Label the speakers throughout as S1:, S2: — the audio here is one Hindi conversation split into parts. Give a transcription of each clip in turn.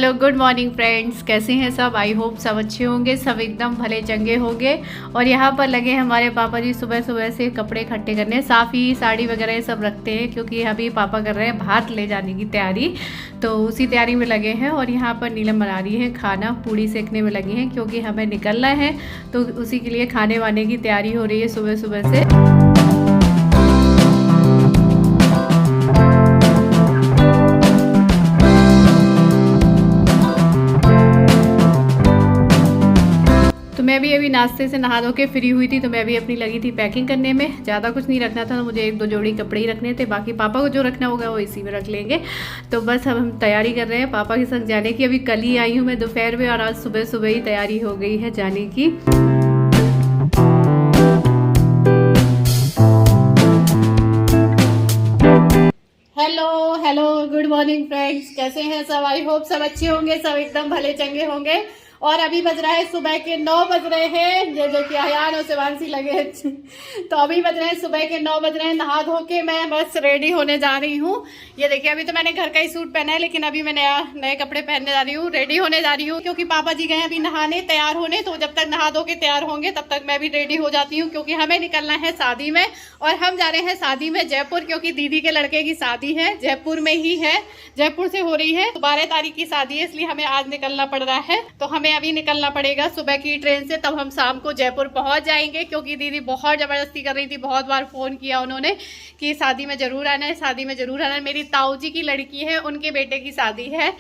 S1: हेलो गुड मॉर्निंग फ्रेंड्स, कैसे हैं सब। आई होप सब अच्छे होंगे, सब एकदम भले चंगे होंगे। और यहाँ पर लगे हैं हमारे पापा जी सुबह सुबह से कपड़े इकट्ठे करने, साफ़ी साड़ी वगैरह सब रखते हैं क्योंकि अभी पापा कर रहे हैं भात ले जाने की तैयारी, तो उसी तैयारी में लगे हैं। और यहाँ पर नीलम बना रही है खाना, पूड़ी सेकने में लगी हैं क्योंकि हमें निकलना है, तो उसी के लिए खाने वाने की तैयारी हो रही है सुबह सुबह से। मैं भी अभी नाश्ते से नहा धो के फ्री हुई थी, तो मैं भी अपनी लगी थी पैकिंग करने में। ज़्यादा कुछ नहीं रखना था, तो मुझे एक दो जोड़ी कपड़े ही रखने थे, बाकी पापा को जो रखना होगा वो इसी में रख लेंगे। तो बस हम तैयारी कर रहे हैं पापा के संग जाने की। अभी कल ही आई हूँ मैं दोपहर में, और आज सुबह सुबह ही तैयारी हो गई है जाने की। Hello hello good morning friends, कैसे हैं सब। आई होप सब अच्छे होंगे, सब एकदम भले चंगे होंगे। और अभी बज रहा है सुबह के 9 बज रहे हैं, जो कि अयान और शिवांशी लगे हैं। तो अभी बज रहे हैं सुबह के 9 बज रहे हैं। नहा धो के मैं बस रेडी होने जा रही हूँ। ये देखिए, अभी तो मैंने घर का ही सूट पहना है, लेकिन अभी मैं नए कपड़े पहनने जा रही हूँ, रेडी होने जा रही हूँ। क्योंकि पापा जी गए अभी नहाने, तैयार होने, तो जब तक नहा धो के तैयार होंगे तब तक मैं भी रेडी हो जाती हूँ, क्योंकि हमें निकलना है शादी में। और हम जा रहे हैं शादी में जयपुर, क्योंकि दीदी के लड़के की शादी है, जयपुर में ही है, जयपुर से हो रही है। 12 तारीख की शादी है, इसलिए हमें आज निकलना पड़ रहा है। तो हमें अभी निकलना पड़ेगा सुबह की ट्रेन से, तब हम शाम को जयपुर पहुंच जाएंगे। क्योंकि दीदी बहुत जबरदस्ती कर रही थी, बहुत बार फोन किया उन्होंने कि शादी में जरूर आना है, शादी में जरूर आना है। मेरी ताऊ जी की लड़की है, उनके बेटे की शादी है।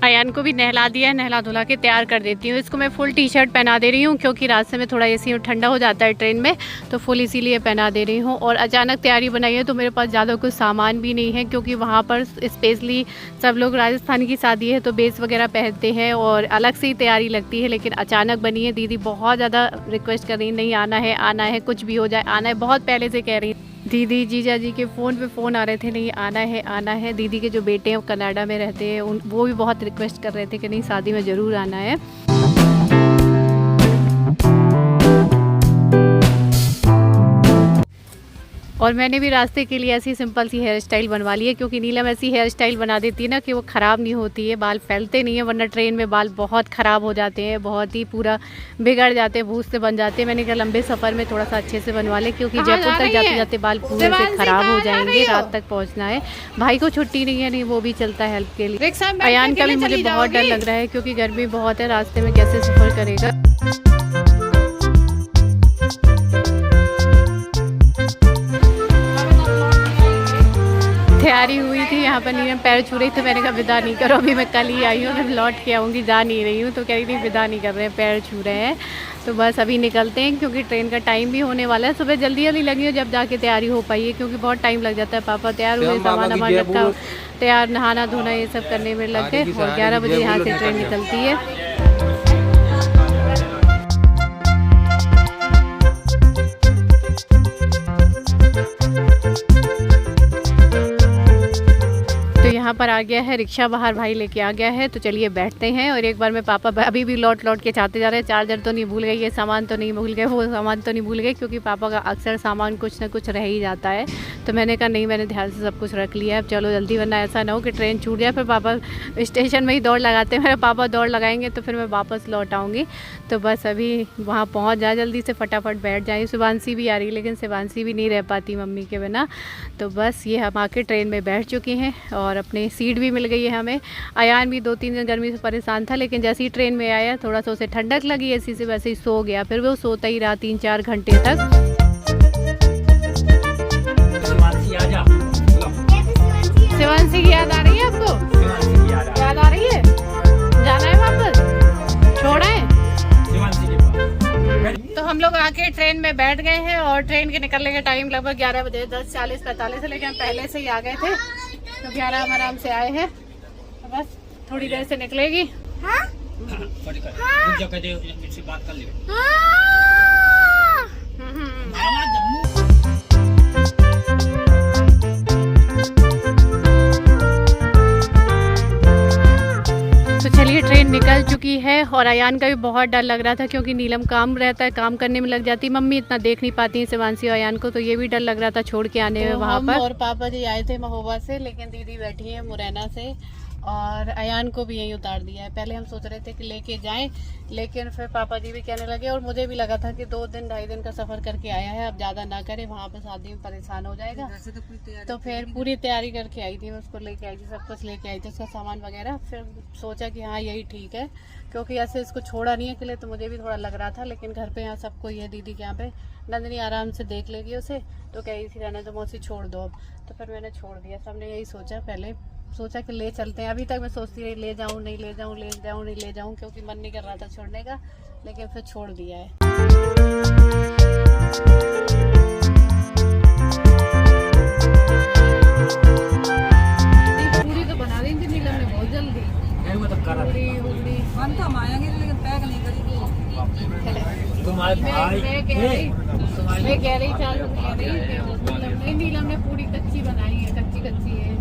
S1: अयान को भी नहला दिया, नहला धुला के तैयार कर देती हूँ। इसको मैं फुल टी शर्ट पहना दे रही हूँ, क्योंकि रास्ते में थोड़ा एसी ठंडा हो जाता है ट्रेन में, तो फुल इसीलिए पहना दे रही हूँ। और अचानक तैयारी बनाई है, तो मेरे पास ज़्यादा कुछ सामान भी नहीं है, क्योंकि वहाँ पर स्पेशली सब लोग राजस्थान की शादी है तो बेस वगैरह पहनते हैं और अलग से ही तैयारी लगती है। लेकिन अचानक बनी है, दीदी बहुत ज़्यादा रिक्वेस्ट कर रही, नहीं आना है, कुछ भी हो जाए आना है। बहुत पहले से कह रही दीदी, जीजा जी के फ़ोन पे फ़ोन आ रहे थे, नहीं आना है। दीदी के जो बेटे हैं वो कनाडा में रहते हैं, वो भी बहुत रिक्वेस्ट कर रहे थे कि नहीं शादी में ज़रूर आना है। और मैंने भी रास्ते के लिए ऐसी सिंपल सी हेयर स्टाइल बनवा ली है, क्योंकि नीलम ऐसी हेयर स्टाइल बना देती है ना कि वो ख़राब नहीं होती है, बाल फैलते नहीं है, वरना ट्रेन में बाल बहुत ख़राब हो जाते हैं, बहुत ही पूरा बिगड़ जाते हैं, भूस से बन जाते हैं। मैंने कहा लंबे सफ़र में थोड़ा सा अच्छे से बनवा ले, क्योंकि जयपुर तक जाते जाते बाल पूरे से ख़राब हो जाएंगे, रात तक पहुँचना है। भाई को छुट्टी नहीं है, नहीं वो भी चलता है हेल्प के लिए। अयान का भी मुझे बहुत डर लग रहा है, क्योंकि गर्मी बहुत है, रास्ते में कैसे सफ़र करेगा। तैयारी हुई थी, यहाँ पर नीलम पैर छू रही, तो मैंने कहा विदा नहीं करो, अभी मैं कल ही आई हूँ, मैं लौट के आऊँगी, जा नहीं रही हूँ। तो कह रही थी विदा नहीं कर रहे हैं, पैर छू रहे हैं। तो बस अभी निकलते हैं, क्योंकि ट्रेन का टाइम भी होने वाला है। सुबह जल्दी लगी हो जब जाके तैयारी हो पाई है, क्योंकि बहुत टाइम लग जाता है। पापा तैयार हुए, सामान वामान रखा, तैयार नहाना धोना ये सब करने में लग गए, और 11 बजे यहाँ से ट्रेन निकलती है। यहाँ पर आ गया है रिक्शा, बाहर भाई लेके आ गया है, तो चलिए बैठते हैं। और एक बार में पापा अभी भी लौट के चाहते जा रहे हैं, चार्जर तो नहीं भूल गए, ये सामान तो नहीं भूल गए, वो सामान तो नहीं भूल गए, क्योंकि पापा का अक्सर सामान कुछ ना कुछ रह ही जाता है। तो मैंने कहा नहीं, मैंने ध्यान से सब कुछ रख लिया है, अब चलो जल्दी, वरना ऐसा ना हो कि ट्रेन छूट जाए, फिर पापा स्टेशन में ही दौड़ लगाते हैं। मेरे पापा दौड़ लगाएंगे तो फिर मैं वापस लौट आऊँगी। तो बस अभी वहाँ पहुँच जाए, जल्दी से फटाफट बैठ जाए। शिवांशी भी आ रही, लेकिन शिवांशी भी नहीं रह पाती मम्मी के बिना। तो बस ये हम आके ट्रेन में बैठ चुके हैं, और अपने सीट भी मिल गई है हमें। अयान भी 2-3 दिन गर्मी से परेशान था, लेकिन जैसे ही ट्रेन में आया थोड़ा सा उसे ठंडक लगी, ऐसी से वैसे ही सो गया। फिर वो सोता ही रहा 3-4 घंटे तक। शिवांशी की याद आ रही है आपको? याद आ रही है? जाना है वापस? छोड़ा है? तो हम लोग आके ट्रेन में बैठ गए हैं, और ट्रेन के निकलने का टाइम लगभग 11 बजे 10:40-45 है, लेकिन हम पहले से ही आ गए थे, क्योंकि आराम से आए हैं। तो बस थोड़ी देर से निकलेगी। हाँ? बात कर तो चलिए, ट्रेन निकल चुकी है और अयान का भी बहुत डर लग रहा था क्योंकि नीलम काम रहता है, काम करने में लग जाती है, मम्मी इतना देख नहीं पाती है शिवांशी और अयान को, तो ये भी डर लग रहा था छोड़ के आने में वहाँ पर। और पापा जी आए थे महोबा से, लेकिन दीदी बैठी है मुरैना से और अयान को भी यहीं उतार दिया है। पहले हम सोच रहे थे कि लेके जाएं, लेकिन फिर पापा जी भी कहने लगे और मुझे भी लगा था कि 2 दिन 2.5 दिन का सफ़र करके आया है, अब ज़्यादा ना करे, वहाँ पे शादी में परेशान हो जाएगा। तो फिर पूरी तैयारी करके आई थी, मैं उसको लेके आई थी, सब कुछ लेके आई थी, उसका सामान वगैरह। फिर सोचा कि हाँ यही ठीक है, क्योंकि ऐसे इसको छोड़ा नहीं है अकेले, तो मुझे भी थोड़ा लग रहा था। लेकिन घर पे यहाँ सबको ये दीदी के यहाँ पे नंदिनी आराम से देख लेगी उसे, तो कह रही थी रहने तो मौसी छोड़ दो अब, तो फिर मैंने छोड़ दिया। सबने यही सोचा, पहले सोचा कि ले चलते हैं। अभी तक मैं सोचती रही ले जाऊं नहीं ले जाऊं, ले जाऊं नहीं ले जाऊं, क्योंकि मन नहीं कर रहा था छोड़ने का, लेकिन फिर छोड़ दिया है। पूरी तो बना दी थी नीलम ने बहुत जल्दी, मैं कह रही नीलम ने पूरी कच्ची बनाई है, कच्ची है,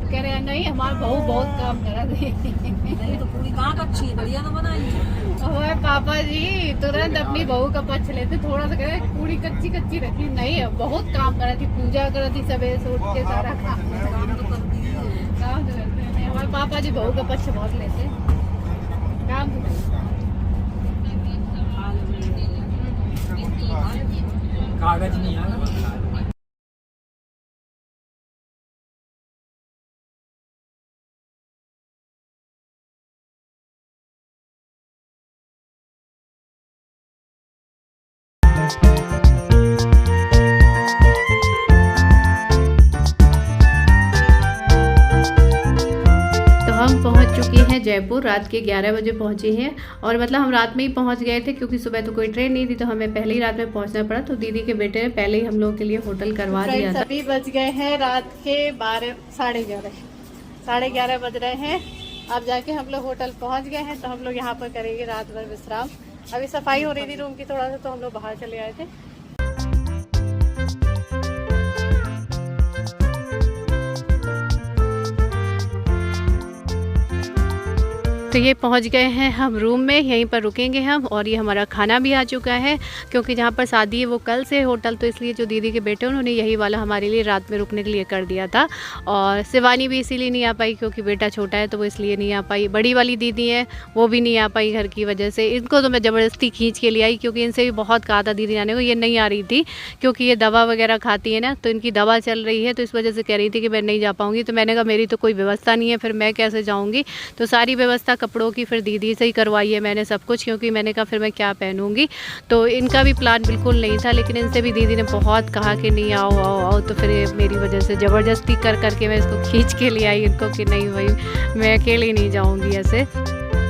S1: कह रहे हैं नहीं हमारा बहू बहुत काम करा दे। नहीं तो पूरी कहाँ कच्ची बढ़िया तो बनाई है। पापा जी तुरंत अपनी बहू का पक्ष लेते, थोड़ा सा कह रहे पूरी कच्ची रखी, नहीं बहुत काम करा थी, पूजा करा थी, सवेरे से उठ के सारा काम तो करती है, काम तो करते हैं। हमारे पापा जी बहू का पक्ष बहुत लेते, काम तो कागज नहीं आ हम पहुंच चुके हैं जयपुर, रात के 11 बजे पहुंचे हैं। और मतलब हम रात में ही पहुंच गए थे क्योंकि सुबह तो कोई ट्रेन नहीं थी, तो हमें पहले ही रात में पहुंचना पड़ा। तो दीदी के बेटे ने पहले ही हम लोगों के लिए होटल करवा दिया था। अभी बज गए हैं रात के 11:30 बज रहे हैं। अब जाके हम लोग होटल पहुँच गए हैं, तो हम लोग यहाँ पर करेंगे रात भर विश्राम। अभी सफाई हो रही थी रूम की थोड़ा सा, तो हम लोग बाहर चले आए थे। तो ये पहुंच गए हैं हम रूम में, यहीं पर रुकेंगे हम। और ये हमारा खाना भी आ चुका है, क्योंकि जहाँ पर शादी है वो कल से होटल, तो इसलिए जो दीदी के बेटे उन्होंने यही वाला हमारे लिए रात में रुकने के लिए कर दिया था। और शिवानी भी इसीलिए नहीं आ पाई क्योंकि बेटा छोटा है, तो वो इसलिए नहीं आ पाई। बड़ी वाली दीदी है वो भी नहीं आ पाई घर की वजह से। इनको तो मैं ज़बरदस्ती खींच के ले आई, क्योंकि इनसे भी बहुत कहा था दीदी आने को, ये नहीं आ रही थी क्योंकि ये दवा वगैरह खाती है ना, तो इनकी दवा चल रही है, तो इस वजह से कह रही थी कि मैं नहीं जा पाऊँगी। तो मैंने कहा मेरी तो कोई व्यवस्था नहीं है, फिर मैं कैसे जाऊँगी। तो सारी व्यवस्था कपड़ों की फिर दीदी से ही करवाई है मैंने सब कुछ, क्योंकि मैंने कहा फिर मैं क्या पहनूंगी। तो इनका भी प्लान बिल्कुल नहीं था, लेकिन इनसे भी दीदी ने बहुत कहा कि नहीं आओ आओ आओ, तो फिर मेरी वजह से ज़बरदस्ती कर करके मैं इसको खींच के ले आई इनको कि नहीं भाई मैं अकेले नहीं जाऊंगी ऐसे।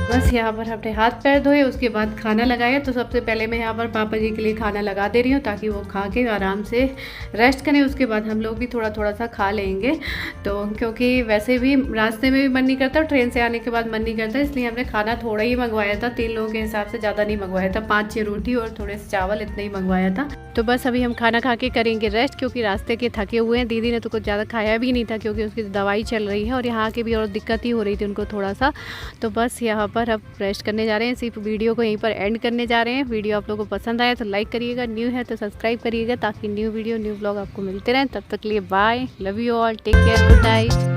S1: बस यहाँ पर हमने हाथ पैर धोए, उसके बाद खाना लगाया। तो सबसे पहले मैं यहाँ पर पापा जी के लिए खाना लगा दे रही हूँ ताकि वो खा के आराम से रेस्ट करें। उसके बाद हम लोग भी थोड़ा थोड़ा सा खा लेंगे, तो क्योंकि वैसे भी रास्ते में भी मन नहीं करता, ट्रेन से आने के बाद मन नहीं करता, इसलिए हमने खाना थोड़ा ही मंगवाया था। 3 लोगों के हिसाब से ज़्यादा नहीं मंगवाया था, 5-6 रोटी और थोड़े से चावल, इतना ही मंगवाया था। तो बस अभी हम खाना खा के करेंगे रेस्ट, क्योंकि रास्ते के थके हुए हैं। दीदी ने तो कुछ ज़्यादा खाया भी नहीं था क्योंकि उसकी दवाई चल रही है, और यहाँ की भी और दिक्कत ही हो रही थी उनको थोड़ा सा। तो बस यहाँ पर अब रेस्ट करने जा रहे हैं, सिर्फ वीडियो को यहीं पर एंड करने जा रहे हैं। वीडियो आप लोगों को पसंद आया तो लाइक करिएगा, न्यू है तो सब्सक्राइब करिएगा, ताकि न्यू वीडियो न्यू ब्लॉग आपको मिलते रहें। तब तक के लिए bye, love you all, take care, good night.